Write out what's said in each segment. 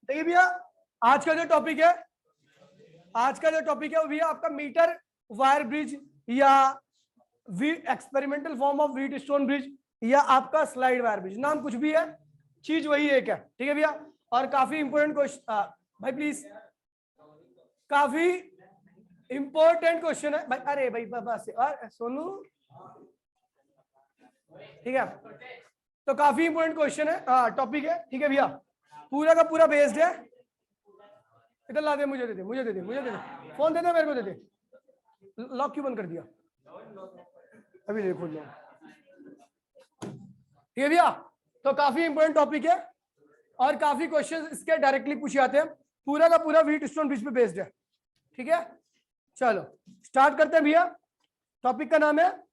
देखिए भैया, आज का जो टॉपिक है वो भैया आपका मीटर वायर ब्रिज या experimental form of wheat stone bridge या आपका स्लाइड वायर ब्रिज, नाम कुछ भी है, चीज वही एक है। ठीक है भैया, और काफी इंपोर्टेंट क्वेश्चन भाई, प्लीज, काफी इंपॉर्टेंट क्वेश्चन है भाई। अरे भाई बस सोनू, ठीक है, तो काफी इंपॉर्टेंट क्वेश्चन है, टॉपिक है। ठीक है भैया, पूरा का पूरा बेस्ड है। इधर ला दे, मुझे दे दे, फोन दे दे मेरे को, दे दे। लॉक क्यों बंद कर दिया? अभी नहीं खोल लिया। ठीक है भैया, तो काफी इंपॉर्टेंट टॉपिक है और काफी क्वेश्चन इसके डायरेक्टली पूछे जाते हैं। पूरा का पूरा व्हीट स्टोन ब्रिज पे बेस्ड है। ठीक है, चलो स्टार्ट करते हैं भैया। टॉपिक का नाम है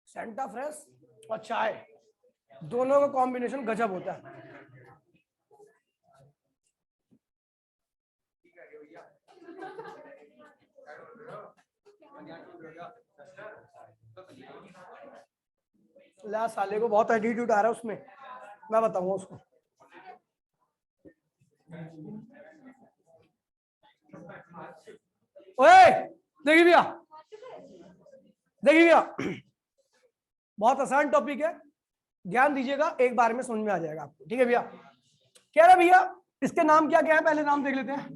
सेंटा फ्रेश और चाय, दोनों का कॉम्बिनेशन गजब होता है। ला साले को बहुत एटीट्यूड आ रहा है उसमें, मैं बताऊंगा उसको। ओए देखिए भैया, बहुत आसान टॉपिक है, ध्यान दीजिएगा, एक बार में समझ में आ जाएगा आपको। ठीक है भैया, कह रहे भैया इसके नाम क्या क्या है, पहले नाम देख लेते हैं,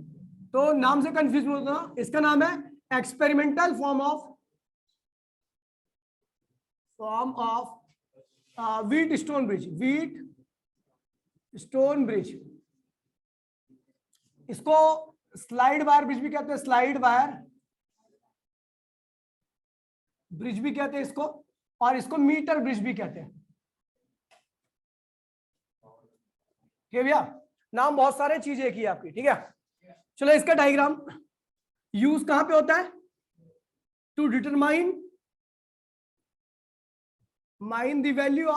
तो नाम से कंफ्यूज मत होना। इसका नाम है experimental form of wheat stone bridge, इसको स्लाइड वायर ब्रिज भी कहते हैं, स्लाइड वायर ब्रिज भी कहते हैं इसको, और इसको मीटर ब्रिज भी कहते हैं। ठीक है भैया, नाम बहुत सारे चीजें एक ही आपकी। ठीक है, चलो इसका डायग्राम यूज कहां पे होता है, to determine the value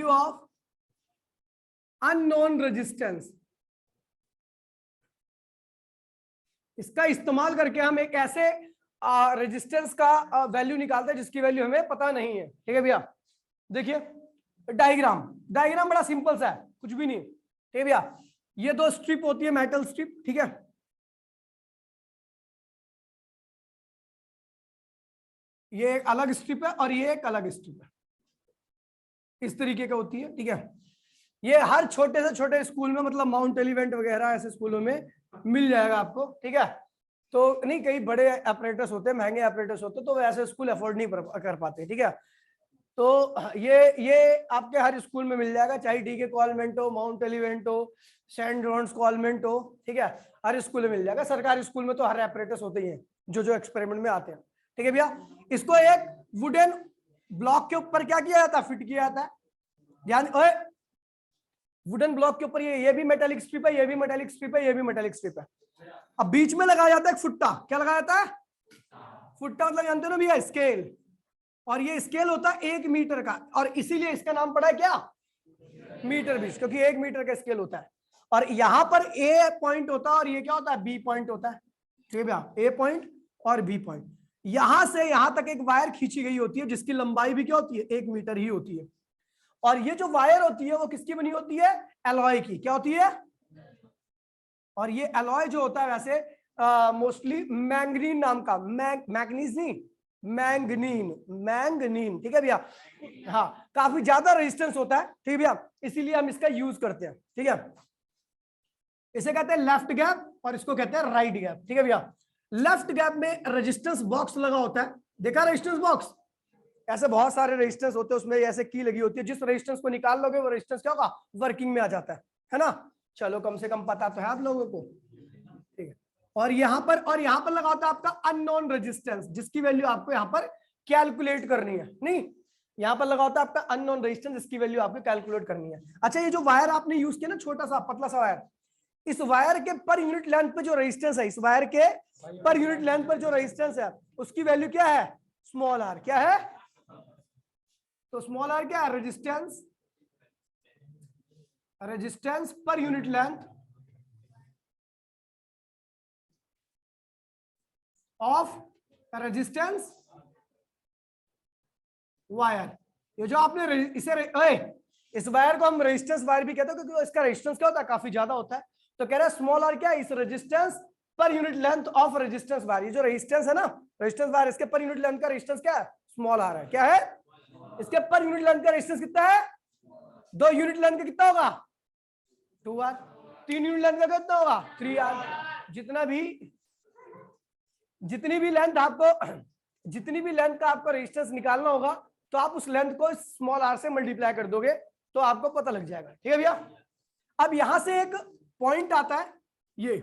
of unknown resistance. इसका इस्तेमाल करके हम एक ऐसे रेजिस्टेंस का वैल्यू निकालते हैं जिसकी वैल्यू हमें पता नहीं है। ठीक है भैया, देखिए डायग्राम बड़ा सिंपल सा है, कुछ भी नहीं। ठीक है भैया, ये दो स्ट्रिप होती है, मेटल स्ट्रिप। ठीक है, ये एक अलग स्ट्रिप है और ये एक अलग स्ट्रिप है, इस तरीके का होती है। ठीक है, ये हर छोटे से छोटे स्कूल में, मतलब माउंट एलिवेंट वगैरह ऐसे स्कूलों में मिल जाएगा आपको। ठीक है, तो नहीं, कई बड़े ऑपरेटर्स होते हैं, महंगे ऑपरेटर्स होते हैं, तो ऐसे स्कूल अफोर्ड नहीं कर पाते। ठीक है, तो ये आपके हर स्कूल में मिल जाएगा, चाहे डी के कॉलमेंट हो, माउंट एलिवेंट हो, सेंट जॉन्स कॉलमेंट हो। ठीक है, हर स्कूल में मिल जाएगा। सरकारी स्कूल में तो हर ऑपरेटर्स होते ही हैं जो एक्सपेरिमेंट में आते हैं। ठीक है भैया, इसको एक वुडन ब्लॉक के ऊपर क्या किया जाता है, फिट किया जाता है। ध्यान, वुडन ब्लॉक के ऊपर ये भी मेटालिक स्ट्रिप है, ये भी मेटालिक स्ट्रिप है, ये भी मेटालिक स्ट्रिप है। अब बीच में लगाया जाता है एक फुट्टा। क्या लगाया जाता है? फुट्टा, मतलब जानते हो ना भैया, स्केल। और ये स्केल होता है 1 मीटर का, और इसीलिए इसका नाम पड़ा है क्या, मीटर ब्रिज, क्योंकि 1 मीटर का स्केल होता है। और यहां पर ए पॉइंट होता है और ये क्या होता है, बी पॉइंट होता है। ठीक है भैया, ए पॉइंट और बी पॉइंट, यहां से यहां तक एक वायर खींची गई होती है जिसकी लंबाई भी क्या होती है, 1 मीटर ही होती है। और ये जो वायर होती है वो किसकी बनी होती है, एलॉय की। क्या होती है? और ये एलॉय जो होता है वैसे मोस्टली मैंगनीन नाम का, मैग्नीज नहीं, मैंगनीन। ठीक है भैया, हाँ, काफी ज्यादा रेजिस्टेंस होता है। ठीक है भैया, इसीलिए हम इसका यूज करते हैं। ठीक है, इसे कहते हैं लेफ्ट गैप और इसको कहते हैं राइट गैप। ठीक है भैया, लेफ्ट गैप में रेजिस्टेंस बॉक्स लगा होता है, देखा रेजिस्टेंस बॉक्स, ऐसे बहुत सारे रेजिस्टेंस होते हैं, उसमें ऐसे की लगी होती है, जिस रेजिस्टेंस को निकाल लोगे वो रेजिस्टेंस क्या होगा, वर्किंग में आ जाता है ना। चलो कम से कम पता तो है आप लोगों को। ठीक है, और यहां पर लगा होता है आपका अननोन रेजिस्टेंस, जिसकी वैल्यू आपको यहां पर कैलकुलेट करनी है। नहीं, यहां पर लगा होता है आपका अननोन रेजिस्टेंस, जिसकी वैल्यू आपको कैलकुलेट करनी है। अच्छा, ये जो वायर आपने यूज किया ना, छोटा सा पतला सा वायर, इस वायर के पर यूनिट लेंथ पे जो रेजिस्टेंस है, इस वायर के पर यूनिट लेंथ पर जो रेजिस्टेंस है, उसकी वैल्यू क्या है, स्मॉल आर। क्या है? तो स्मॉल आर क्या है, resistance per unit length of resistance wire, ये जो आपने इस वायर को हम रेजिस्टेंस वायर भी कहते हैं क्योंकि इसका रेजिस्टेंस क्या होता है, काफी ज्यादा होता है। तो कह रहा है स्मॉल आर क्या है, इस resistance per unit length of resistance wire, ये जो रेजिस्टेंस है ना रेजिस्टेंस वायर, इसके पर यूनिट लेंथ का रेजिस्टेंस क्या है, स्मॉल आर है। क्या है, इसके पर यूनिट लेंथ का रेजिस्टेंस कितना है, 2 यूनिट लेंथ का कितना होगा 2R, 3 यूनिट लेंथ का कितना होगा 3R। जितनी भी लेंथ का आपको रेजिस्टेंस निकालना होगा तो आप उस लेंथ को स्मॉल आर से मल्टीप्लाई कर दोगे तो आपको पता लग जाएगा। ठीक है भैया। अब यहां से एक पॉइंट आता है ये,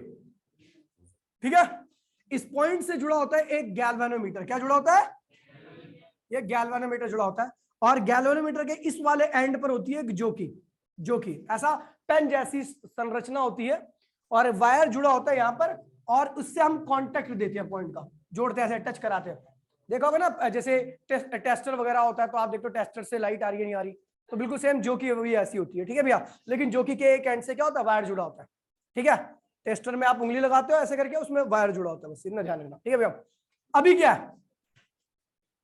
ठीक है, इस पॉइंट से जुड़ा होता है एक गैल्वेनोमीटर। क्या जुड़ा होता है, ये गैल्वेनोमीटर जुड़ा होता है, और गैल्वेनोमीटर के इस वाले एंड पर होती है एक जोकी ऐसा पेन जैसी संरचना होती है, और वायर जुड़ा होता है यहां पर, और उससे हम कांटेक्ट देते हैं, पॉइंट का जोड़ते हैं, ऐसे टच कराते हैं। देखोगे ना जैसे टेस्टर वगैरह होता है तो आप देखो टेस्टर से लाइट आ रही है नहीं आ रही, तो बिल्कुल सेम जोकी भी ऐसी होती है। ठीक है भैया, लेकिन जोकी के एक एंड से क्या होता है, वायर जुड़ा होता है। ठीक है, टेस्टर में आप उंगली लगाते हो ऐसे करके, उसमें वायर जुड़ा होता है, बस इतना ध्यान रखना। ठीक है भैया, अभी क्या है,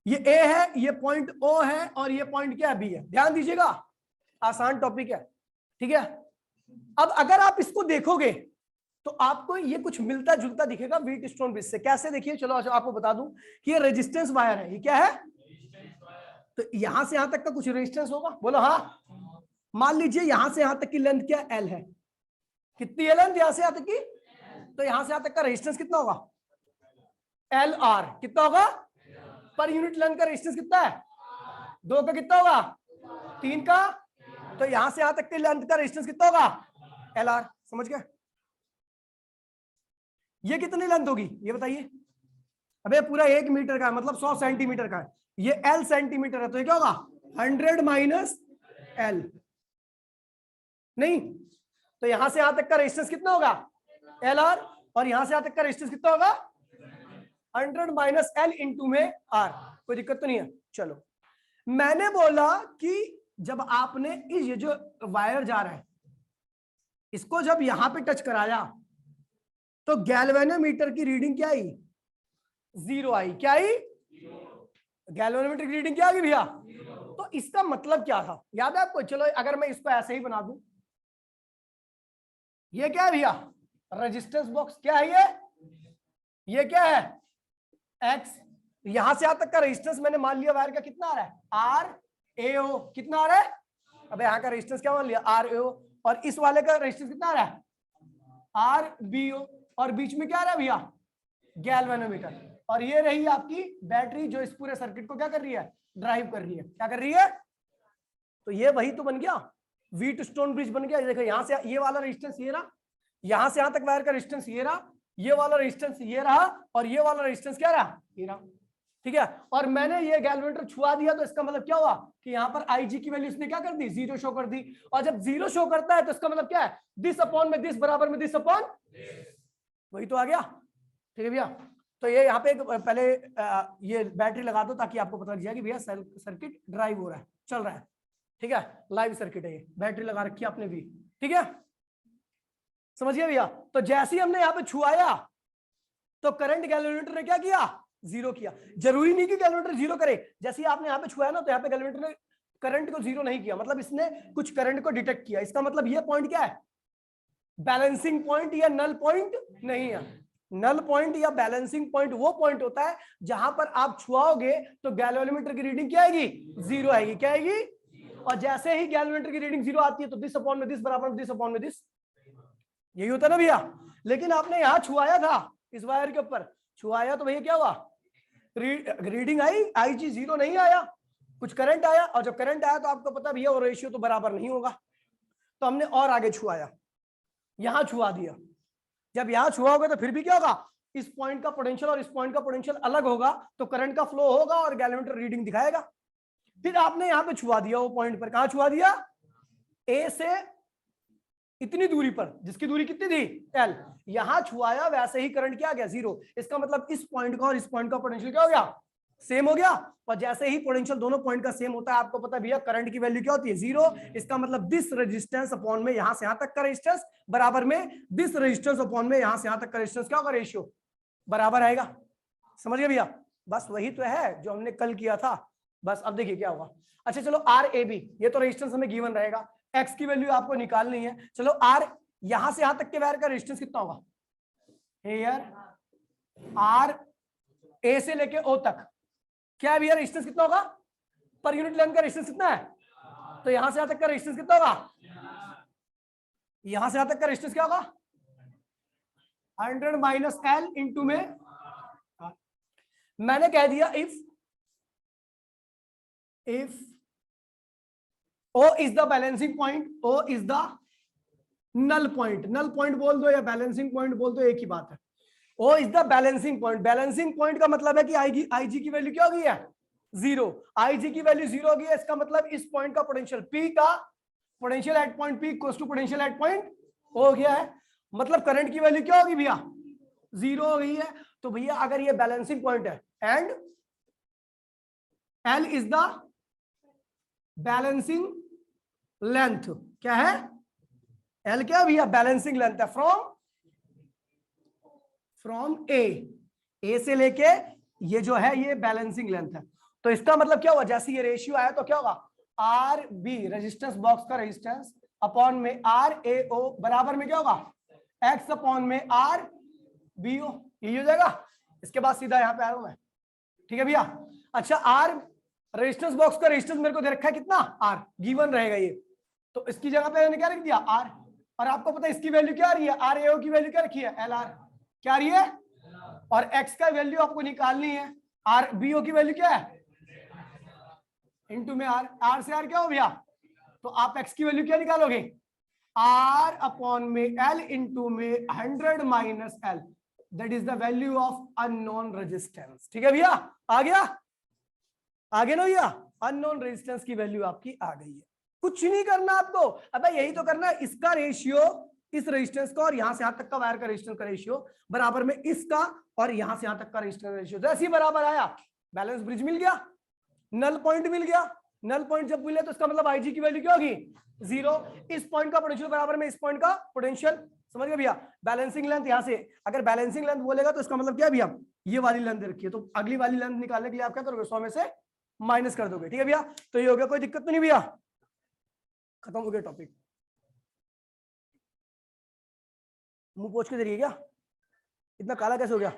ये ए है, ये पॉइंट ओ है, और ये पॉइंट क्या है, बी है। ध्यान दीजिएगा, आसान टॉपिक है। ठीक है, अब अगर आप इसको देखोगे तो आपको ये कुछ मिलता जुलता दिखेगा व्हीटस्टोन ब्रिज से। कैसे, देखिए, चलो आपको बता दूं कि ये रेजिस्टेंस वायर है। ये क्या है, तो यहां से यहां तक का कुछ रेजिस्टेंस होगा, बोलो हाँ। मान लीजिए यहां से यहां तक की लेंथ क्या एल है, कितनी है लेंथ यहां से यहां तक की, तो यहां से यहां तक का रेजिस्टेंस कितना होगा, एल आर। कितना होगा, पर यूनिट लेंथ का रेजिस्टेंस कितना है, 2 का कितना होगा, 3 का, तो यहां से यहां तक की लेंथ का रेजिस्टेंस कितना होगा, एल आर। समझ गए, ये कितनी लेंथ होगी ये बताइए। अबे पूरा 1 मीटर का है, मतलब 100 सेंटीमीटर का है, ये एल सेंटीमीटर है, तो ये क्या होगा 100 माइनस एल, नहीं, तो यहां से यहां तक का रेजिस्टेंस कितना होगा एल आर, और यहां से यहां तक का रेजिस्टेंस कितना होगा 100 माइनस एल इंटू में आर। कोई दिक्कत तो नहीं है। चलो, मैंने बोला कि जब आपने ये जो वायर जा रहा है इसको जब यहां पे टच कराया तो गैल्वेनोमीटर की रीडिंग क्या आई, 0 आई। क्या आई, गैल्वेनोमीटर की रीडिंग क्या आ गई भैया, तो इसका मतलब क्या था, याद है आपको। चलो अगर मैं इसको ऐसे ही बना दूं, ये क्या है भैया, रेजिस्टेंस बॉक्स। क्या है ये क्या है एक्स, यहां से यहां तक का रेजिस्टेंस मैंने मान लिया वायर का कितना आ रहा है, आर ए ओ। कितना आ रहा है, अब यहाँ का रेजिस्टेंस क्या मान लिया, आर ए ओ, और इस वाले का रेजिस्टेंस कितना आ रहा है, आर बी ओ, और बीच में क्या आ रहा है भैया, गैल्वेनोमीटर। और ये रही आपकी बैटरी जो इस पूरे सर्किट को क्या कर रही है, ड्राइव कर रही है। क्या कर रही है, तो ये वही तो बन गया, व्हीटस्टोन ब्रिज बन गया। देखो यहां से ये वाला रेजिस्टेंस ये रहा, यहां से यहां तक वायर का रेजिस्टेंस ये रहा, ये वाला रेजिस्टेंस ये रहा, और ये वाला रेजिस्टेंस क्या रहा, ये रहा। ठीक है, और मैंने ये गैल्वेनोमीटर छुआ दिया तो इसका मतलब क्या हुआ कि यहाँ पर IG की वैल्यू इसने क्या कर दी, 0 शो कर दी। और जब 0 शो करता है तो इसका मतलब क्या है, दिस अपॉन में दिस बराबर में दिस अपॉन, वही तो आ गया। ठीक है भैया, तो ये यहाँ पे पहले ये बैटरी लगा दो ताकि आपको पता लग जाए कि भैया सर्किट ड्राइव हो रहा है, चल रहा है। ठीक है, लाइव सर्किट है ये, बैटरी लगा रखी है आपने भी। ठीक है, समझिए भैया। तो जैसे ही हमने यहाँ पे छुआया तो करंट गैल्वेनोमीटर ने क्या किया, 0 किया। जरूरी नहीं कि गैल्वेनोमीटर 0 करे, जैसे ही आपने यहाँ पे छुआया ना तो यहाँ पे गैल्वेनोमीटर ने करंट को 0 नहीं किया, मतलब इसने कुछ करंट को डिटेक्ट किया। इसका मतलब ये पॉइंट क्या है, बैलेंसिंग पॉइंट या नल पॉइंट नहीं है। नल पॉइंट या बैलेंसिंग पॉइंट वो पॉइंट होता है जहां पर आप छुआओगे तो गैल्वेनोमीटर की रीडिंग क्या आएगी, 0 आएगी। क्या आएगी, और जैसे ही गैल्वेनोमीटर की रीडिंग 0 आती है तो दिस अपॉन में दिस बराबर में दिस अपॉन में दिस, यही होता है ना भैया। लेकिन आपने यहां छुआया था, इस वायर के ऊपर छुआया तो भैया क्या हुआ, रीडिंग आई, IG 0 नहीं आया, कुछ करंट आया, और जब करंट आया तो आपको पता भैया वो रेशियो तो बराबर नहीं होगा, तो हमने और आगे छुआया, यहां छुआ दिया। जब यहां छुआ होगा तो फिर भी क्या होगा, इस पॉइंट का पोटेंशियल और इस पॉइंट का पोटेंशियल अलग होगा, तो करंट का फ्लो होगा और गैल्वेनोमीटर रीडिंग दिखाएगा। फिर आपने यहां पे छुआ दिया वो पॉइंट पर, कहां छुआ दिया, ए से इतनी दूरी पर, जिसकी दूरी कितनी थी, एल, यहां छुआया, वैसे ही करंट क्या आ गया, 0। इसका मतलब इस पॉइंट का और इस पॉइंट का पोटेंशियल क्या हो गया, सेम हो गया। और जैसे ही पोटेंशियल दोनों पॉइंट का सेम होता है, आपको पता भैया करंट की वैल्यू क्या होती है, 0। इसका मतलब दिस रेजिस्टेंस अपॉन में यहां से यहां तक का रेजिस्टेंस बराबर में दिस रेजिस्टेंस अपॉन में यहां से यहां तक का रेजिस्टेंस क्या होगा, रेशियो बराबर आएगा। समझ गए भैया, बस वही तो है जो हमने कल किया था। बस अब देखिए क्या होगा। अच्छा चलो आर ए बी, ये तो रेजिस्टेंस हमें गिवन रहेगा, एक्स की वैल्यू आपको निकालनी है। चलो आर यहां से यहां तक के वायर का रेजिस्टेंस कितना होगा, हेयर आर ए से लेके ओ तक, क्या भैया रेजिस्टेंस कितना होगा, पर यूनिट लेंथ का रेजिस्टेंस कितना है, तो यहां से यहां तक का रेजिस्टेंस कितना होगा, यहां से यहां तक का रेजिस्टेंस क्या होगा 100 माइनस एल इंटू में, मैंने कह दिया if O is the balancing point, O is the null point, null point बोल दो या बैलेंसिंग पॉइंट बोल दो, एक ही बात है। O is the balancing point, balancing point का मतलब है कि IG की वैल्यू क्या हो गई है, जीरो। IG की वैल्यू जीरो हो गई है, इसका मतलब इस पॉइंट का पोटेंशियल P का potential at point P equals to potential at point हो गया है, मतलब करंट की वैल्यू क्या होगी भैया, जीरो हो गई है। तो भैया अगर ये बैलेंसिंग पॉइंट है and L is the balancing length, क्या है L, क्या भैया बैलेंसिंग लेंथ है फ्रॉम ए से लेके ये जो है ये बैलेंसिंग लेंथ है। तो इसका मतलब क्या हुआ, जैसे ये रेशियो आया तो क्या होगा, आर बी रेजिस्टेंस बॉक्स का रेजिस्टेंस अपॉन में आर ए ओ बराबर में क्या होगा एक्स अपॉन में आर बी ओ, यही हो जाएगा। इसके बाद सीधा यहां पे आ रहा हूं मैं, ठीक है भैया। अच्छा आर रेजिस्टेंस बॉक्स का रेजिस्टेंस मेरे को दे रखा है कितना, आर गिवन रहेगा ये, तो इसकी जगह पे मैंने क्या रख दिया आर, और आपको पता है इसकी वैल्यू क्या आ रही है, आर ए ओ की वैल्यू क्या रखी है एल आर, क्या आ रही है, और एक्स का वैल्यू आपको निकालनी है, आर बी ओ की वैल्यू क्या है इनटू में आर, आर से आर क्या हो भैया, तो आप एक्स की वैल्यू क्या निकालोगे आर अपॉन में एल इंटू में 100 minus L, that is the value of unknown resistance. ठीक है भैया, आ गया, आगे ना भैया, अननोन रेजिस्टेंस की वैल्यू आपकी आ गई है, कुछ नहीं करना आपको, अबे यही तो करना है, इसका रेशियो इस रेजिस्टेंस का और यहां से यहां तक का वायर का रेजिस्टेंस का रेशियो बराबर में इसका और यहां से यहां तक का रेजिस्टेंस रेशियो, जैसे ही बराबर आया बैलेंस ब्रिज मिल गया, नल पॉइंट मिल गया, नल पॉइंट जब मिले तो इसका मतलब आईजी की वैल्यू क्या होगी जीरो, इस पॉइंट का पोटेंशियल बराबर में इस पॉइंट का पोटेंशियल, समझ गए भैया। बैलेंसिंग लेंथ यहां से अगर बैलेंसिंग लेंथ बोलेगा तो इसका मतलब क्या है भैया, ये वाली लेंथ रखिए, तो अगली वाली लेंथ निकालने के लिए आप क्या करोगे 100 में से माइनस कर दोगे, ठीक है भैया। तो ये हो गया, कोई दिक्कत तो नहीं भैया, खत्म हो गया टॉपिक। मुंह पोंछ के जरिए क्या इतना काला कैसे हो गया,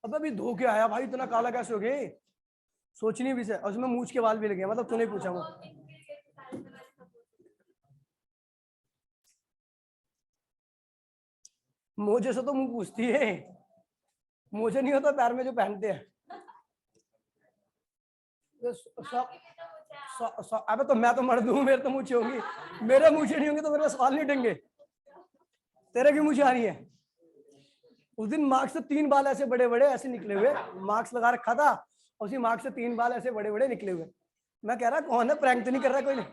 अब अभी धो के आया भाई, इतना काला कैसे हो गए, सोचनी भी से, और उसमें मूछ के बाल भी लगे, मतलब तूने पूछा वो, मुझे से तो मुंह पूछती है, मुझे नहीं होता पैर में जो पहनते हैं। अबे तो मैं तो मर्द हूं, मेरे तो मूछे होंगी, मेरे मूछे नहीं होंगे तो मेरे सवाल नहीं उठेंगे, तेरे की मूछे आ रही है। उस दिन मार्क्स से 3 बाल ऐसे बड़े बड़े ऐसे निकले हुए, मार्क्स लगा रखा था, उसी मार्क्स से 3 बाल ऐसे बड़े बड़े निकले हुए, मैं कह रहा कौन है, प्रैंक तो नहीं कर रहा कोई नहीं।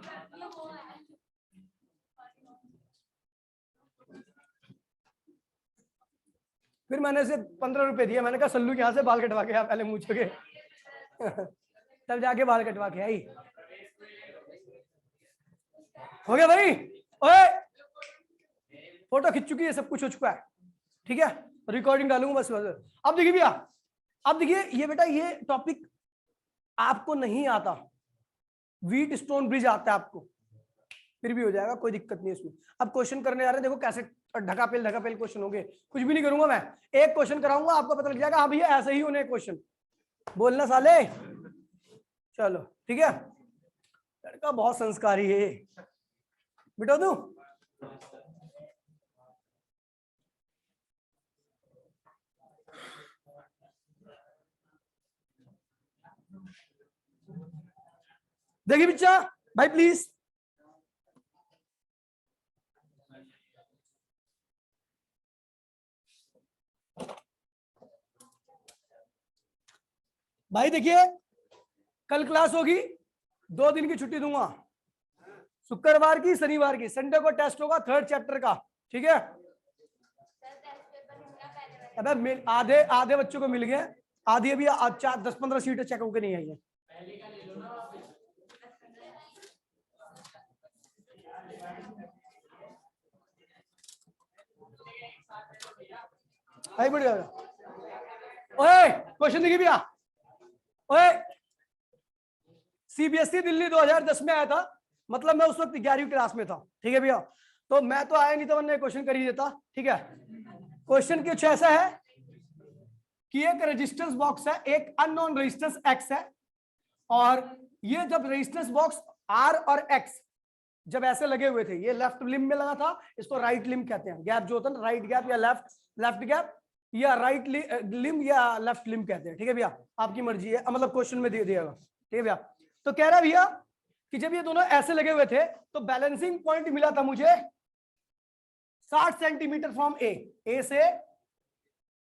फिर मैंने इसे 15 रुपए दिए, मैंने कहा सल्लू के यहाँ से बाल कटवा के आ पहले मूछ के तब जाके बाल कटवा के आई। हो गया भाई, ओए फोटो खिंच चुकी है, सब कुछ हो चुका है, ठीक है, रिकॉर्डिंग डालूंगा बस। अब देखिए भैया, अब देखिए ये बेटा ये टॉपिक आपको नहीं आता, व्हीट स्टोन ब्रिज आता है आपको, फिर भी हो जाएगा, कोई दिक्कत नहीं इसमें। अब क्वेश्चन करने आ रहे हैं, देखो कैसे ढकापेल क्वेश्चन होंगे, कुछ भी नहीं करूंगा मैं, एक क्वेश्चन कराऊंगा, आपको पता लग जाएगा हाँ भैया ऐसे ही उन्हें क्वेश्चन बोलना साले। चलो ठीक है, लड़का बहुत संस्कारी है, बिठा दूं। देखिए बच्चा भाई प्लीज, भाई देखिए कल क्लास होगी, 2 दिन की छुट्टी दूंगा, शुक्रवार की शनिवार की, संडे को टेस्ट होगा 3rd चैप्टर का, ठीक है। अबे आधे आधे बच्चों को मिल गए, आधी अभी 10-15 सीटें चेक होकर नहीं आई है। आई बढ़िया, ओए क्वेश्चन देखिए भैया, ओए सीबीएसई दिल्ली 2010 में आया था, मतलब मैं उस वक्त 11वीं क्लास में था, ठीक है भैया। तो मैं तो आया नहीं, तो मैंने क्वेश्चन कर ही देता, ठीक है। क्वेश्चन कुछ ऐसा है कि एक रेजिस्टेंस बॉक्स है, एक अननोन रेजिस्टेंस एक्स है, और ये जब रेजिस्टेंस बॉक्स आर और एक्स जब ऐसे लगे हुए थे, ये लेफ्ट लिम्ब में लगा था, इसको राइट लिम्ब कहते हैं, गैप जो होता है राइट गैप या लेफ्ट गैप या राइट लिम्ब या लेफ्ट लिम्ब कहते हैं, ठीक है भैया, आपकी मर्जी है, मतलब क्वेश्चन में दे दिएगा, ठीक है भैया। तो कह रहा भैया कि जब ये दोनों ऐसे लगे हुए थे तो बैलेंसिंग पॉइंट मिला था मुझे 60 सेंटीमीटर फ्रॉम ए से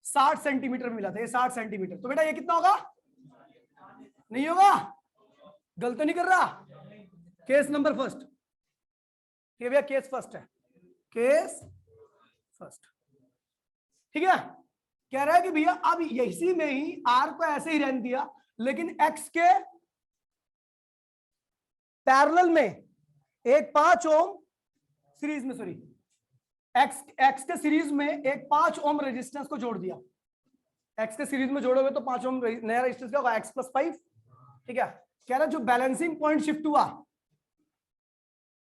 60 सेंटीमीटर मिला था, ये 60 सेंटीमीटर। तो बेटा ये कितना होगा, नहीं होगा, गलत तो नहीं कर रहा। केस नंबर फर्स्ट, ठीक है भैया, केस फर्स्ट है, केस फर्स्ट, ठीक है। कह रहा है कि भैया अब इसी में ही आर को ऐसे ही रहने दिया, लेकिन एक्स के पैरेलल में एक 5 ओम सीरीज में, सॉरी एक्स के सीरीज में एक 5 ओम रेजिस्टेंस को जोड़ दिया। एक्स के सीरीज में जोड़ोगे तो 5 ओम नया रेजिस्टेंस क्या होगा, एक्स प्लस 5, ठीक है। कह रहा जो बैलेंसिंग पॉइंट शिफ्ट हुआ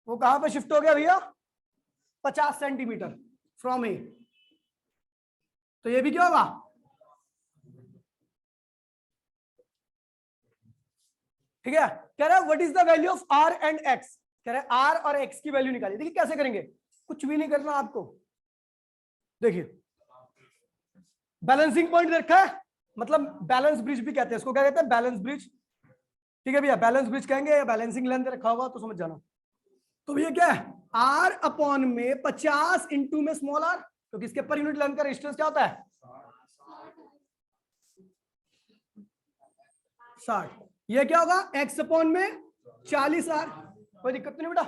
वो कहां पे शिफ्ट हो गया भैया, 50 सेंटीमीटर फ्रॉम ए। तो ये भी क्या होगा, ठीक है। कह रहा है what is the value of R and X, कह रहा है आर और एक्स की वैल्यू निकालिए। देखिए कैसे करेंगे, कुछ भी नहीं करना आपको, देखिए बैलेंसिंग पॉइंट रखा है, मतलब बैलेंस ब्रिज भी कहते हैं इसको, क्या कहते हैं, बैलेंस ब्रिज, ठीक है भैया, बैलेंस ब्रिज कहेंगे या बैलेंसिंग लेंथ रखा होगा तो समझ जाना। तो भैया क्या है, आर अपॉन में 50 इंटू में स्मॉल आर, क्योंकि इसके पर यूनिट लेंथ का रेजिस्टेंस क्या होता है 60। ये क्या होगा, एक्स अपॉन में 40 आर, कोई दिक्कत नहीं बेटा।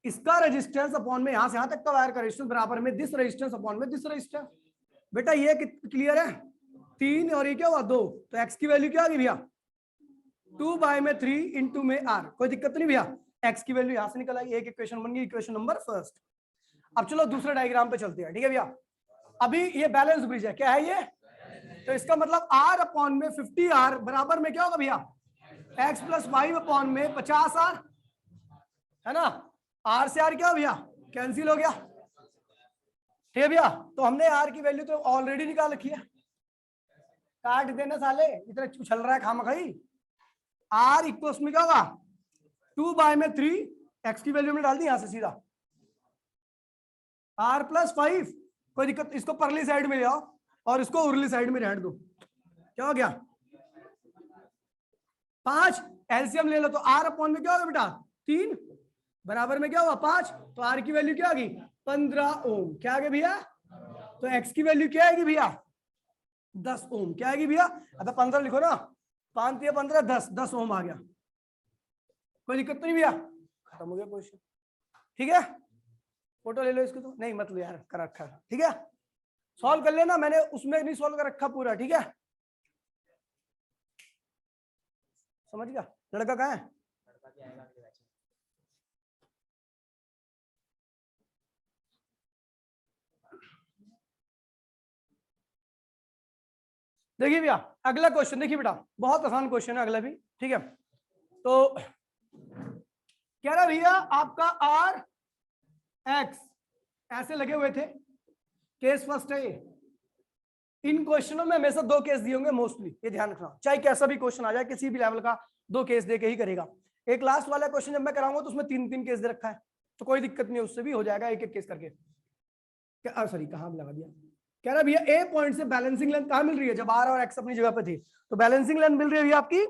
इसका रेजिस्टेंस अपॉन में यहां से यहां तक का वायर का रेजिस्टेंस बराबर में दिस रेजिस्टेंस अपॉन में दिस रेजिस्टेंस। बेटा ये क्लियर है, 3 और ये क्या हुआ 2, तो एक्स की वैल्यू क्या आ गई भैया 2/3 इंटू में आर, कोई दिक्कत नहीं भैया। एक्स की वैल्यू यहां से निकल आई, एक इक्वेशन बन गई, इक्वेशन नंबर फर्स्ट। अब चलो दूसरे डायग्राम पे चलते हैं, ठीक है भैया। अभी ये बैलेंस ब्रिज है, क्या है ये, तो इसका मतलब आर अपॉन में 50 आर बराबर में क्या होगा भैया एक्स प्लस 5 अपॉन में 50 आर, है ना। आर से आर क्या हो भैया कैंसिल हो गया, ठीक है भैया। तो हमने आर की वैल्यू तो ऑलरेडी निकाल रखी है, काट देना साले, इतना उछल रहा है खामखाई। आर इक्वल्स में क्या होगा 2/3, एक्स की वैल्यू में डाल दी यहां से सीधा, आर प्लस 5, कोई दिक्कत, इसको परली साइड में ले आओ और इसको उरली साइड में रहने दो, क्या हो गया 5, एलसीएम ले लो तो आर अपॉन में क्या होगा बेटा 3 बराबर में क्या हुआ 5, तो आर की वैल्यू क्या आ गई 15 ओम, क्या आ गया भैया। तो एक्स की वैल्यू क्या आएगी भैया 10 ओम, क्या आएगी भैया, अब 15 लिखो ना, 5 या 15 10 ओम आ गया, कोई दिक्कत नहीं भैया, खत्म हो गया क्वेश्चन, ठीक है। फोटो ले लो इसको, तो नहीं मत लो यार, कर रखा है, ठीक है, सॉल्व कर लेना, मैंने उसमें नहीं सॉल्व कर रखा पूरा, ठीक है। समझ गया, लड़का कहाँ है, देखिए भैया अगला क्वेश्चन, देखिए बेटा बहुत आसान क्वेश्चन है अगला भी, ठीक है। तो कह रहा भैया आपका आर एक्स ऐसे लगे हुए थे, केस फर्स्ट है ये। इन क्वेश्चनों में हमेशा 2 केस दिए होंगे मोस्टली, ये ध्यान रखना, चाहे कैसा भी क्वेश्चन आ जाए किसी भी लेवल का 2 केस दे के ही करेगा। एक लास्ट वाला क्वेश्चन जब मैं कराऊंगा तो उसमें 3 केस दे रखा है, तो कोई दिक्कत नहीं, उससे भी हो जाएगा एक केस करके। सॉरी कहां लगा दिया, कह रहा भैया ए पॉइंट से बैलेंसिंग लेंथ कहां मिल रही है, जब आर और एक्स अपनी जगह पे थी तो बैलेंसिंग लेंथ मिल रही है भैया आपकी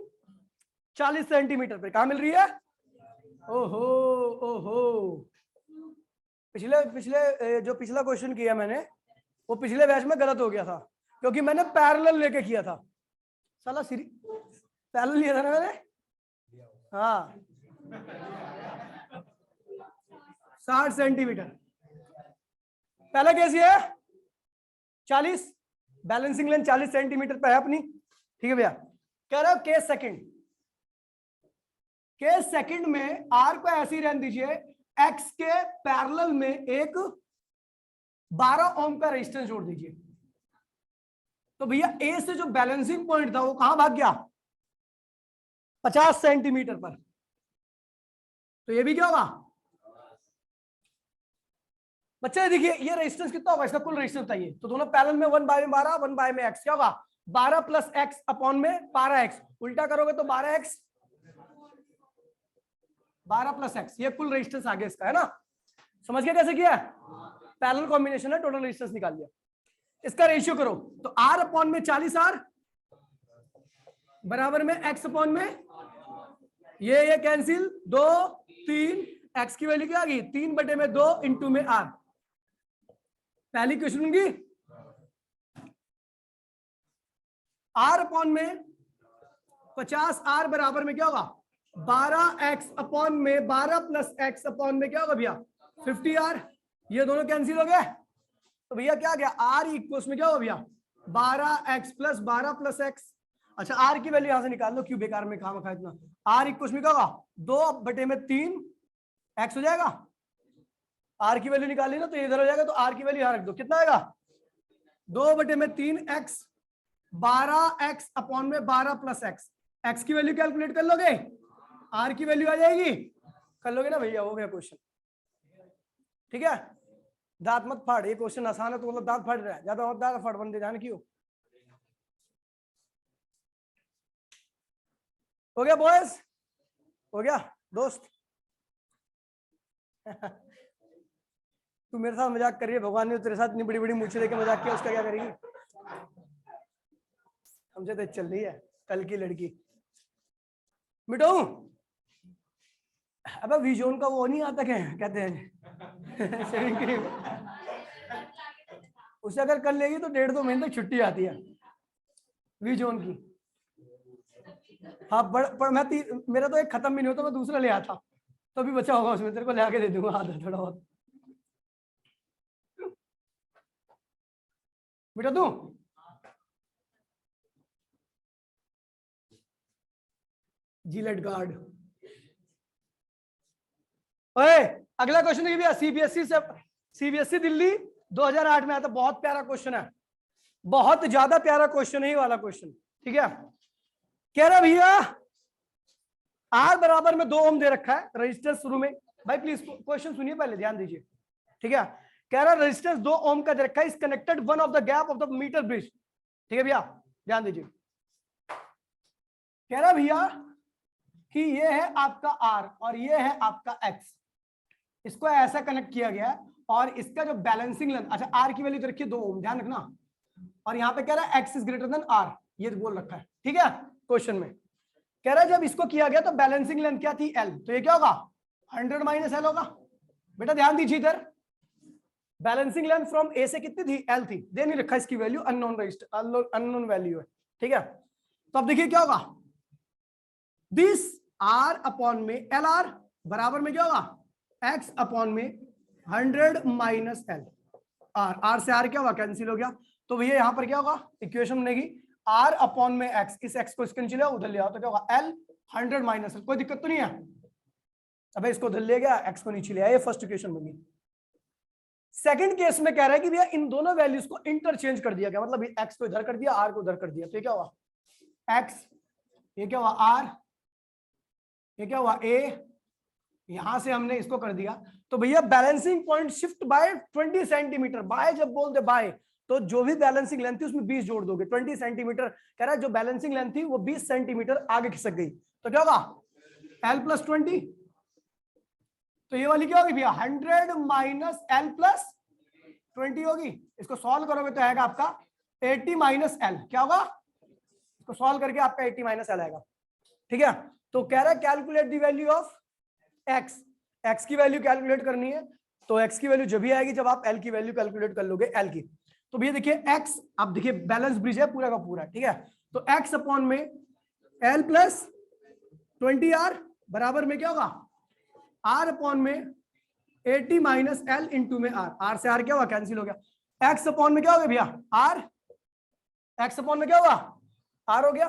40 सेंटीमीटर पे, कहां मिल रही है, ओहो ओहो, पिछले जो पिछला क्वेश्चन किया मैंने वो पिछले बैच में गलत हो गया था, क्योंकि मैंने पैरेलल लेके किया था, साला पैरेलल लिया था ना मैंने, हाँ 60 सेंटीमीटर, पहला केस ये है 40, बैलेंसिंग लेंथ 40 सेंटीमीटर पे है अपनी, ठीक है भैया। कह रहा हूं केस सेकंड में आर को ऐसे ही रहने दीजिए, एक्स के पैरेलल में एक 12 ओम का रेजिस्टेंस जोड़ दीजिए। तो भैया ए से जो बैलेंसिंग पॉइंट था वो कहां भाग गया 50 सेंटीमीटर पर, तो ये भी क्या होगा बच्चे? देखिए ये रेजिस्टेंस कितना होगा, इसका कुल रेजिस्टेंस बताइए। तो दोनों पैरेलल में 1 बाय में 12, 1 बाय में x, क्या होगा 12 प्लस x अपॉन में 12x, उल्टा करोगे तो 12x, 12 प्लस x, ये कुल रेजिस्टेंस आगे इसका है ना। समझ गया कैसे किया? पैरेलल कॉम्बिनेशन है, टोटल रेजिस्टेंस निकाल लिया। इसका रेशियो करो तो r अपॉन में 40r बराबर में x अपॉन में ये कैंसिल, 2 3, x की वैल्यू क्या आ गई 3/2 इंटू में r। पहली क्वेश्चन होंगी r अपॉन में 50r बराबर में क्या होगा 12x अपॉन में 12 प्लस x अपॉन में क्या होगा भैया 50r, ये दोनों कैंसिल हो गए। तो भैया क्या गया r इक्वल्स में क्या होगा भैया 12x प्लस 12 प्लस x। अच्छा r की वैल्यू यहां से निकाल लो, क्यों बेकार में खामखा इतना। r इक्वल्स में क्या होगा 2/3 x हो जाएगा, r की वैल्यू निकाली ना तो इधर हो जाएगा, तो r की वैल्यू यहां रख दो, कितना आएगा 2/3 x, 12x अपॉन में 12 प्लस x। x की वैल्यू कैलकुलेट कर लोगे, r की वैल्यू आ जाएगी, कर लोगे ना भैया, हो गया क्वेश्चन। ठीक है, दांत मत फाड़, ये क्वेश्चन आसान है तो मतलब दांत फाड़ रहा है, ज्यादा और दांत फाड़ बंदे जान क्यों। हो गया बॉयज, हो गया दोस्त। तू मेरे साथ मजाक कर रही है, भगवान ने तेरे साथ इतनी बड़ी बड़ी मूछें लेके मजाक किया, उसका क्या करेगी? हमसे तो चल रही है कल की लड़की। मिटो अब विजोन का वो नहीं आता क्या कहते हैं शेविंग क्रीम, उसे अगर कर लेगी तो 1.5-2 महीने तक छुट्टी आती है विजोन की। हाँ पर मेरा तो एक खत्म भी नहीं होता, मैं दूसरा ले आता, तो भी बचा होगा उसमें, तेरे को ले आके दे दूंगा आधा थोड़ा बहुत। बेटा तू जीलेट गार्ड। ओए अगला क्वेश्चन देखिए भैया, सीबीएसई दिल्ली 2008 में आया था, बहुत प्यारा क्वेश्चन है, बहुत ज्यादा प्यारा क्वेश्चन है ये वाला क्वेश्चन। ठीक है, कह रहा भैया आर बराबर में 2 ओम दे रखा है रेजिस्टेंस शुरू में। भाई प्लीज क्वेश्चन सुनिए पहले, ध्यान दीजिए। ठीक है, कह रहा रेजिस्टेंस 2 ओम का दे रखा है, is connected one of the gap of the metre bridge. ठीक है भैया ध्यान दीजिए, कह रहा भैया कि ये है आपका आर और ये है आपका एक्स, इसको ऐसा कनेक्ट किया गया है और इसका जो बैलेंसिंग लेंथ, अच्छा आर की वैल्यू तो रखिए 2 ओम, ध्यान रखना, और यहाँ पे कह रहा है X is greater than R, ये बोल रखा है। ठीक है, क्वेश्चन में कह रहा है जब इसको किया गया तो बैलेंसिंग लेंथ क्या थी एल, तो ये क्या होगा 100 माइनस एल होगा। बेटा ध्यान दीजिए इधर, बैलेंसिंग लेंथ फ्रॉम ए से कितनी थी एल थी, दे नहीं रखा इसकी वैल्यू, अननोन वैल्यू है। ठीक है, तो अब देखिए क्या होगा, दिस आर अपॉन में एल आर बराबर में क्या होगा एक्स अपॉन में 100 माइनस एल आर, आर से आर क्या होगा कैंसिल हो गया। तो भैया यहाँ पर क्या होगा इक्वेशन बनेगी आर अपॉन में एक्स, इस एक्स को इसके नीचे ले उधर ले आओ तो क्या होगा एल 100 माइनस एल, कोई दिक्कत तो नहीं है। अबे इसको उधर ले गया एक्स को नीचे ले आया, ये फर्स्ट इक्वेशन बनी। सेकंड केस में कह रहा है कि भैया इन दोनों वैल्यूज को इंटरचेंज कर दिया गया, मतलब एक्स को इधर कर दिया आर को उधर कर दिया, तो ये क्या हुआ एक्स, ये क्या हुआ आर, ये क्या हुआ ए, यहां से हमने इसको कर दिया। तो भैया balancing point shift by 20 centimetre, by जब बोल दे बाय तो जो भी बैलेंसिंग लेंथ थी उसमें 20 जोड़ दोगे, 20 सेंटीमीटर कह रहा है, जो बैलेंसिंग लेंथ थी वो 20 सेंटीमीटर आगे खिसक गई, तो क्या होगा एल प्लस 20, तो ये वाली क्या होगी भैया 100 माइनस एल प्लस 20 होगी। इसको सॉल्व करोगे तो आएगा आपका 80 माइनस एल, क्या होगा इसको सॉल्व करके आपका 80 माइनस एल आएगा। ठीक है, तो कह रहा है calculate the value of x, x की वैल्यू कैलकुलेट करनी है, तो एक्स की वैल्यू जब भी आएगी जब आप एल की वैल्यू कैलकुलेट कर लोगे एल की। तो भैया देखिए एक्स, अब देखिए बैलेंस ब्रिज है पूरा का पूरा। ठीक है, तो एक्स अपॉन में एल प्लस 20 आर बराबर में क्या होगा आर अपॉन में 80 माइनस एल इंटू में आर, आर से आर क्या हुआ कैंसिल हो गया, एक्स अपॉन में क्या हो गया भैया आर, एक्स अपॉन में क्या हुआ आर हो गया,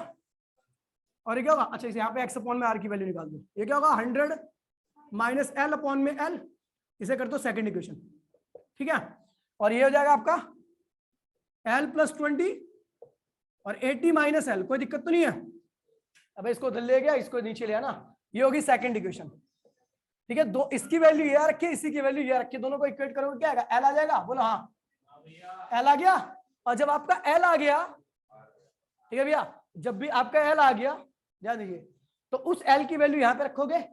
और ये क्या होगा अच्छा इसे यहाँ पे एक्स अपॉन में आर की वैल्यू निकाल दो, ये क्या होगा 100 माइनस एल अपॉन में एल, इसे कर दो सेकंड इक्वेशन। ठीक है, और ये हो जाएगा आपका एल प्लस 20 और 80 माइनस एल, कोई दिक्कत तो नहीं है, अब इसको उधर ले गया, इसको नीचे लिया ना, ये होगी सेकंड इक्वेशन। ठीक है, दो इसकी वैल्यू ये रखी, इसी की वैल्यू ये रखी, दोनों को इक्वेट करोगे क्या आएगा? एल आ जाएगा, बोलो हाँ, एल आ गया। और जब आपका एल आ गया, ठीक है भैया, जब भी आपका एल आ गया, ध्यान दीजिए, तो उस एल की वैल्यू यहां पे रखोगे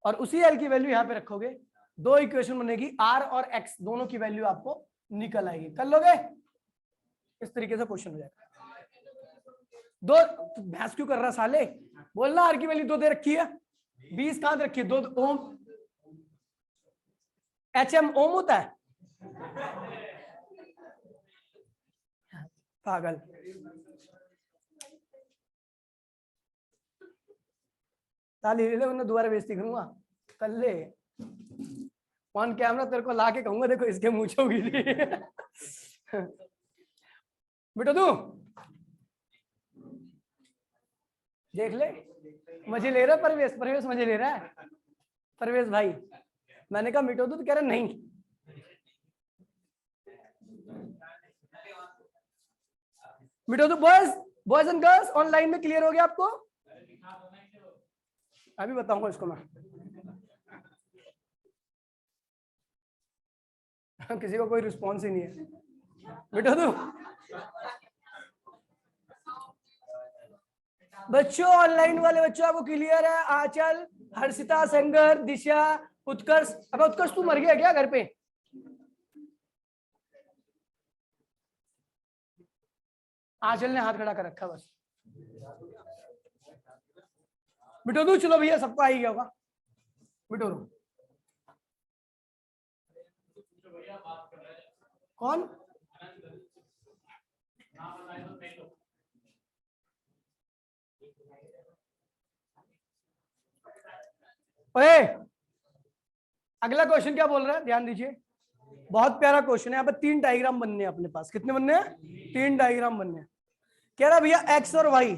और उसी एल की वैल्यू यहां पे रखोगे, दो इक्वेशन बनेगी, आर और एक्स दोनों की वैल्यू आपको निकल आएगी। कर लोगे? इस तरीके से क्वेश्चन हो जाएगा। दो भैंस क्यों कर रहा साले, बोलना आर की वैल्यू 2 दे रखी है, 20 कहां दे रखी है? 2 ओम, HM ओम होता है, पागल। ताली ले ले, वरना दोबारा बेइज्जती करूंगा। कल ले ऑन कैमरा तेरे को ला के कहूंगा, देखो इसके मुंह होगी बेटा तू देख ले, मजे ले रहा है परवेश, परवेश मजे ले रहा है, परवेश भाई। मैंने कहा मिटो तो कह रहा नहीं। मिटो तो boys, boys and girls online में क्लियर हो गया आपको? अभी बताऊंगा इसको मैं। किसी को कोई रिस्पॉन्स ही नहीं है, मिटो तो। बच्चों, ऑनलाइन वाले बच्चों आपको क्लियर है? आंचल, हर्षिता, संगर, दिशा, उत्कर्ष। अब उत्कर्ष तू मर गया क्या घर पे? आंचल ने हाथ खड़ा कर रखा बस। बिटो दो, चलो भैया सबको आ ही गया होगा, बिटो दो। कौन? ओए, अगला क्वेश्चन क्या बोल रहा है, ध्यान दीजिए, बहुत प्यारा क्वेश्चन है। यहाँ पे 3 डायग्राम बनने हैं अपने पास। कितने बनने हैं? 3 डायग्राम बनने हैं। कह रहा भैया एक्स और वाई,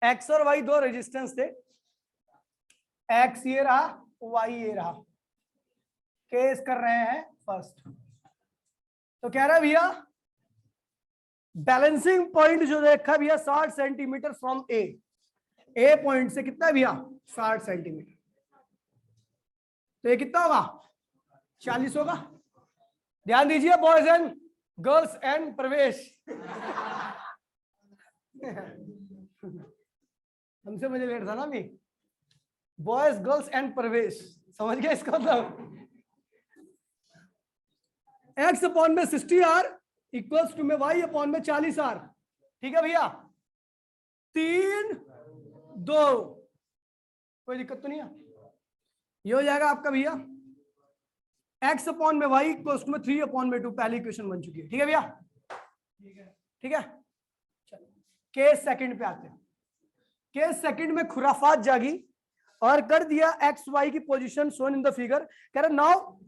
एक्स और वाई दो रेजिस्टेंस थे, एक्स ये रहा, वाई ये रहा, केस कर रहे हैं फर्स्ट। तो कह रहा है भैया बैलेंसिंग पॉइंट जो देखा भैया 60 सेंटीमीटर फ्रॉम ए पॉइंट से कितना है भैया? 60 सेंटीमीटर। तो ये कितना होगा? 40 होगा। ध्यान दीजिए बॉयज एंड गर्ल्स एंड प्रवेश हमसे मुझे लेट था ना अभी। बॉयज गर्ल्स एंड प्रवेश, समझ गए इसका मतलब? एक्स अपॉन में 60R इक्वल्स टू में वाई अपॉन में 40R। ठीक है भैया, 3 2, कोई दिक्कत तो नहीं है? ये हो जाएगा आपका भैया एक्स अपॉन में वाई इक्वल्स टू में 3 अपॉन में 2। पहली इक्वेशन बन चुकी है। ठीक है भैया, ठीक है। चलो केस सेकंड पे आते हैं। केस सेकंड में खुराफात जागी और कर दिया एक्स वाई की position shown in the figure. कह रहा now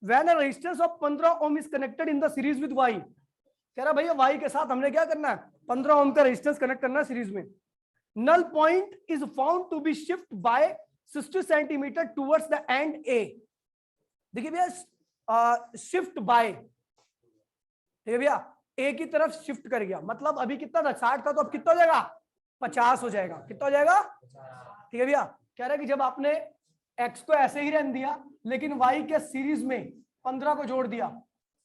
when a resistance of 15 ohm is connected in the series with Y. कह रहा भैया वाई के साथ हमने क्या करना है? 15 ओम का रेजिस्टेंस कनेक्ट करना है सीरीज में। Null point is found to be shift by 60 centimetre towards the end A. देखिए भैया शिफ्ट बाय, ठीक है भैया, ए की तरफ शिफ्ट कर गया, मतलब अभी कितना था? 60 था, तो अब कितना हो जाएगा? 50 हो जाएगा। कितना हो जाएगा? ठीक है भैया। कह रहा है कि जब आपने एक्स को ऐसे ही रहने दिया लेकिन वाई के सीरीज में 15 को जोड़ दिया,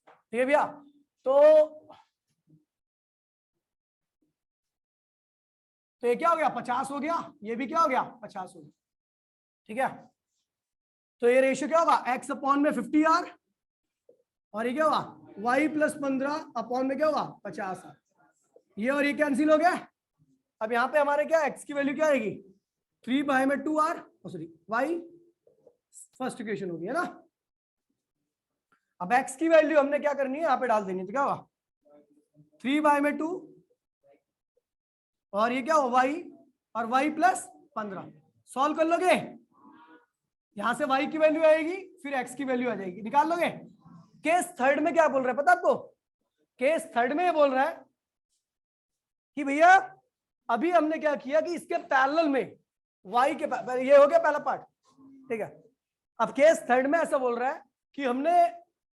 ठीक है भैया, तो ये क्या हो गया? 50 हो गया। ये भी क्या हो गया? 50 हो गया। ठीक है, तो ये रेशियो क्या होगा? एक्स अपॉन में 50R और ये क्या होगा? वाई प्लस 15 अपॉन में क्या होगा? 50R। ये और ये कैंसिल हो गया। अब यहाँ पे हमारे क्या एक्स की वैल्यू क्या आएगी? 3 बाय में 2R, sorry Y, first equation होगी है ना। अब एक्स की वैल्यू हमने क्या करनी है? यहाँ पे डाल देनी है। तो क्या होगा? 3 बाय में 2 और ये क्या हो? वाई और वाई प्लस 15। सॉल्व कर लोगे? यहां से y की वैल्यू आएगी, फिर x की वैल्यू आ जाएगी, निकाल लोगे? केस थर्ड में क्या बोल रहा है पता आपको? केस थर्ड में ये बोल रहा है कि भैया अभी हमने क्या किया कि इसके पैरेलल में y के, ये हो गया पहला पार्ट, ठीक है। अब केस थर्ड में ऐसा बोल रहा है कि हमने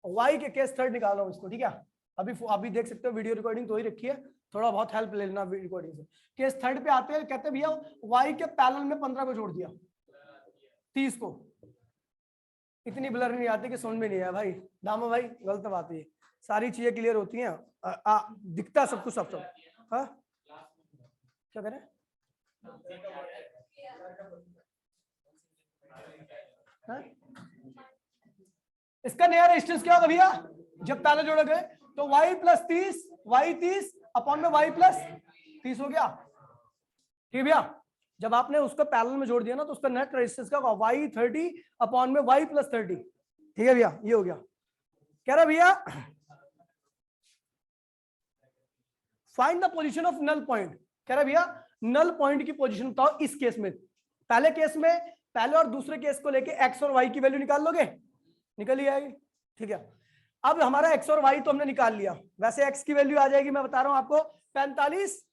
y के केस थर्ड निकाल रहा हूं इसको, ठीक है। अभी देख सकते हो वीडियो रिकॉर्डिंग तो ही रखी है, थोड़ा बहुत हेल्प ले लेना रिकॉर्डिंग से। केस थर्ड पे आते हैं, कहते हैं भैया y के पैरेलल में 15 को जोड़ दिया 30 को। इतनी ब्लर नहीं आती कि समझ में नहीं आया भाई, दामो भाई गलत बात है, सारी चीजें क्लियर होती हैं, दिखता सब कुछ सब। हाँ क्या करें, हाँ? इसका नया रेजिस्टेंस क्या होगा भैया, जब पहले जोड़े गए तो y प्लस 30, y 30 अपॉन में y प्लस 30 हो गया, ठीक भैया। जब आपने उसको पैरेलल में जोड़ दिया ना तो उसका नेट रेजिस्टेंस क्या होगा, y 30 अपॉन में y प्लस 30, ठीक है भैया, ये हो गया। कह रहा भैया find the position of null point, कह रहा भैया नल पॉइंट की पोजीशन बताओ इस केस में। पहले केस में पहले और दूसरे केस को लेके x और y की वैल्यू निकाल लोगे, निकल ही आएगी, ठीक है। अब हमारा x और y तो हमने निकाल लिया, वैसे x की वैल्यू आ जाएगी, मैं बता रहा हूं आपको 45,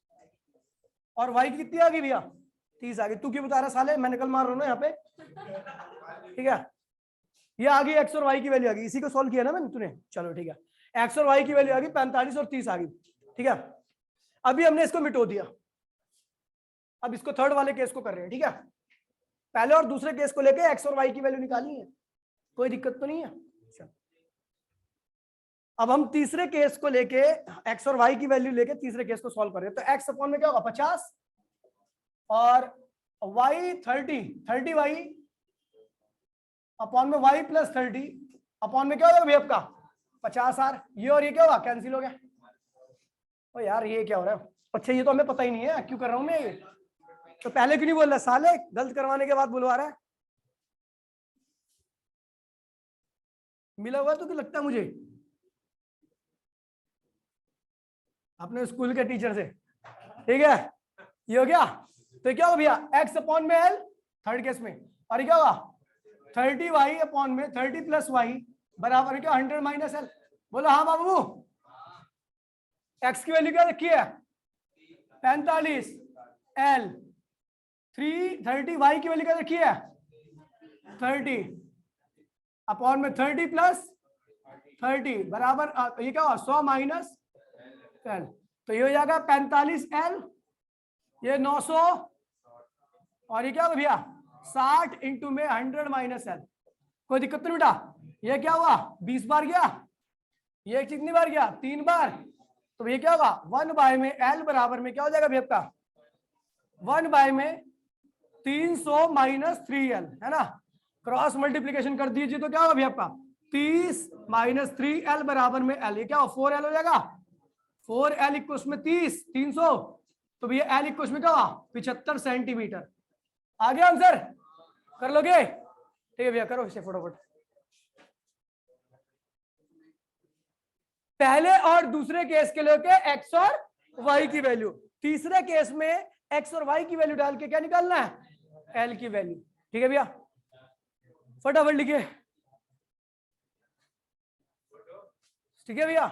और y की कितनी आ गई भैया 30 आ गई। तू क्यों बता रहा साले, मैं निकल मार रहा हूं ना यहाँ पे, ठीक है। ये आ गई x और y की वैल्यू आ गई, इसी को सॉल्व किया ना मैंने तूने, चलो ठीक है। x और y की वैल्यू आ गई 45 और 30 आ गई, ठीक है। अभी हमने इसको मिटो दिया, अब इसको थर्ड वाले केस को कर रहे हैं, ठीक है। पहले और दूसरे केस को लेके x और y की वैल्यू निकाली है, कोई दिक्कत तो नहीं है। अब हम तीसरे केस को लेके x और y की वैल्यू लेके तीसरे केस को सॉल्व कर रहे हैं, तो x अपॉन में क्या होगा 50 और y 30 y अपॉन में y प्लस 30 अपॉन में क्या होगा भैया आपका 50r, ये और ये क्या होगा कैंसिल हो गया। ओ यार ये क्या हो रहा है, अच्छा ये तो हमें पता ही नहीं है, क्यों कर रहा हूं मैं ये, तो पहले क्यों नहीं बोल रहा साले, गलत करवाने के बाद बुलवा रहा है। मिला हुआ तो क्यों लगता है मुझे अपने स्कूल के टीचर से, ठीक है। ये हो गया, तो क्या होगा भैया x अपॉन में l थर्ड केस में, और ये क्या होगा 30y अपॉन में 30 प्लस y बराबर क्या 100 माइनस l। बोलो हाँ बाबू, x की वैल्यू क्या रखी है 45 l 30 y की वैल्यू क्या रखी है 30 अपॉन में 30 प्लस 30 बराबर ये क्या होगा 100 माइनस l, तो ये हो जाएगा 45l, ये 900, और ये क्या होगा भैया 60 इंटू में 100 माइनस l। कोई दिक्कत नहीं बेटा, ये क्या हुआ 20 बार गया, ये कितनी बार गया 3 बार, तो ये क्या होगा 1 बाय में l बराबर में क्या हो जाएगा भैया आपका 1 बाय में 300 माइनस 3l, है ना। क्रॉस मल्टीप्लीकेशन कर दीजिए तो क्या होगा भैया आपका 30 माइनस 3l बराबर में l, ये क्या होगा 4l हो जाएगा, 4l इक्वल्स में 30 300, तो भैया l इक्वल्स में क्या होगा 75 सेंटीमीटर। आ गया आंसर, कर लोगे, ठीक है भैया करो इसे फटाफट। पहले और दूसरे केस के लेके x और y की वैल्यू, तीसरे केस में x और y की वैल्यू डाल के क्या निकालना है l की वैल्यू, ठीक है भैया फटाफट लिखिए, ठीक है भैया।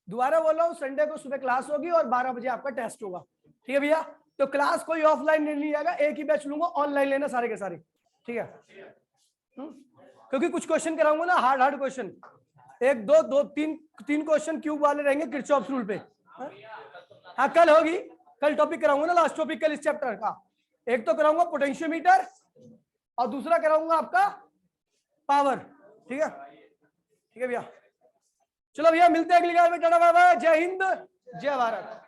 दोबारा बोल रहा हूँ, संडे को सुबह क्लास होगी और 12 बजे आपका टेस्ट होगा, ठीक है भैया। तो क्लास कोई ऑफलाइन नहीं लिया जाएगा, एक ही बैच लूंगा, ऑनलाइन लेना सारे के सारे, ठीक है। क्योंकि कुछ क्वेश्चन कराऊंगा ना हार्ड क्वेश्चन, एक दो तीन क्वेश्चन क्यूब वाले रहेंगे किरचॉफ रूल पे। हाँ कल होगी, कल टॉपिक कराऊंगा ना, लास्ट टॉपिक कल इस चैप्टर का, एक तो कराऊंगा पोटेंशियोमीटर और दूसरा कराऊंगा आपका पावर, ठीक है भैया। चलो भैया मिलते हैं अगली क्लास में, टाटा बाय बाय, जय हिंद जय भारत।